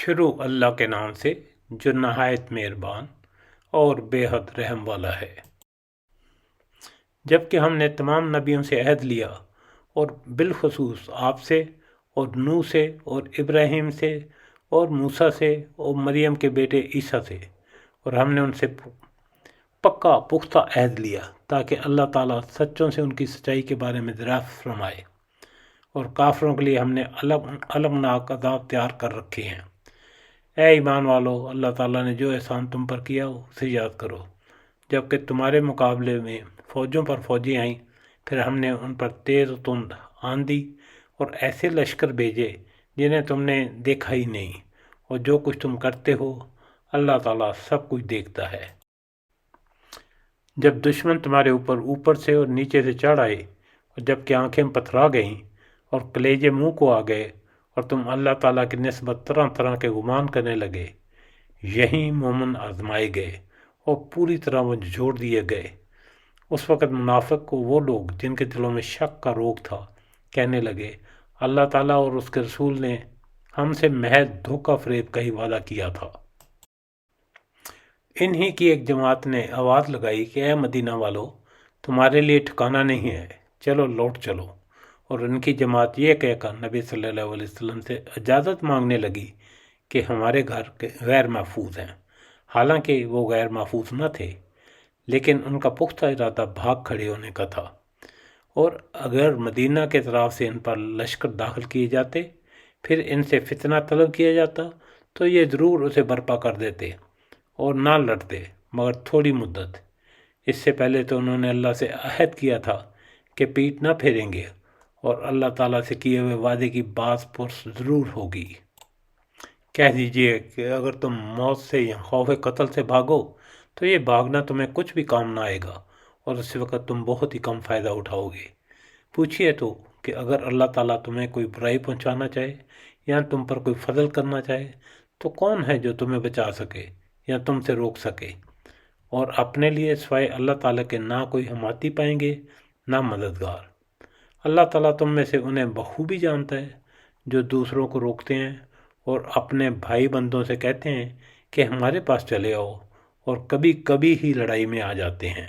شروع اللہ کے نام سے جو نہایت مہربان اور بے حد رحم والا ہے۔ جب کہ ہم نے تمام نبیوں سے عہد لیا اور بالخصوص آپ سے اور نوح سے اور ابراہیم سے اور موسیٰ سے اور مریم کے بیٹے عیسیٰ سے، اور ہم نے ان سے پکا پختہ عہد لیا تاکہ اللہ تعالیٰ سچوں سے ان کی سچائی کے بارے میں دریافت فرمائے، اور کافروں کے لیے ہم نے المناک عذاب تیار کر رکھے ہیں۔ اے ایمان والو، اللہ تعالیٰ نے جو احسان تم پر کیا اسے یاد کرو، جب کہ تمہارے مقابلے میں فوجوں پر فوجیں آئیں، پھر ہم نے ان پر تیز و تند آندھی اور ایسے لشکر بھیجے جنہیں تم نے دیکھا ہی نہیں، اور جو کچھ تم کرتے ہو اللہ تعالیٰ سب کچھ دیکھتا ہے۔ جب دشمن تمہارے اوپر سے اور نیچے سے چڑھ آئے، اور جب کہ آنکھیں پتھرا گئیں اور کلیجے منہ کو آ گئے، اور تم اللہ تعالیٰ کی نسبت طرح طرح کے گمان کرنے لگے، یہیں مومن آزمائے گئے اور پوری طرح وہ جھوڑ دیے گئے۔ اس وقت منافق کو وہ لوگ جن کے دلوں میں شک کا روگ تھا کہنے لگے، اللہ تعالیٰ اور اس کے رسول نے ہم سے محض دھوکہ فریب کا ہی وعدہ کیا تھا۔ انہی کی ایک جماعت نے آواز لگائی کہ اے مدینہ والو، تمہارے لیے ٹھکانہ نہیں ہے، چلو لوٹ چلو۔ اور ان کی جماعت یہ کہہ کر نبی صلی اللہ علیہ وسلم سے اجازت مانگنے لگی کہ ہمارے گھر غیر محفوظ ہیں، حالانکہ وہ غیر محفوظ نہ تھے، لیکن ان کا پختہ ارادہ بھاگ کھڑے ہونے کا تھا، اور اگر مدینہ کے طرف سے ان پر لشکر داخل کیے جاتے، پھر ان سے فتنہ طلب کیا جاتا تو یہ ضرور اسے برپا کر دیتے اور نہ لڑتے مگر تھوڑی مدت۔ اس سے پہلے تو انہوں نے اللہ سے عہد کیا تھا کہ پیٹ نہ پھیریں گے، اور اللہ تعالیٰ سے کیے ہوئے وعدے کی باز پرس ضرور ہوگی۔ کہہ دیجئے کہ اگر تم موت سے یا خوف قتل سے بھاگو تو یہ بھاگنا تمہیں کچھ بھی کام نہ آئے گا، اور اس وقت تم بہت ہی کم فائدہ اٹھاؤ گے۔ پوچھئے تو کہ اگر اللہ تعالیٰ تمہیں کوئی برائی پہنچانا چاہے یا تم پر کوئی فضل کرنا چاہے تو کون ہے جو تمہیں بچا سکے یا تم سے روک سکے؟ اور اپنے لیے سوائے اللہ تعالیٰ کے نہ کوئی حمایتی پائیں گے نہ مددگار۔ اللہ تعالیٰ تم میں سے انہیں بخوبی جانتا ہے جو دوسروں کو روکتے ہیں اور اپنے بھائی بندوں سے کہتے ہیں کہ ہمارے پاس چلے آؤ، اور کبھی کبھی ہی لڑائی میں آ جاتے ہیں۔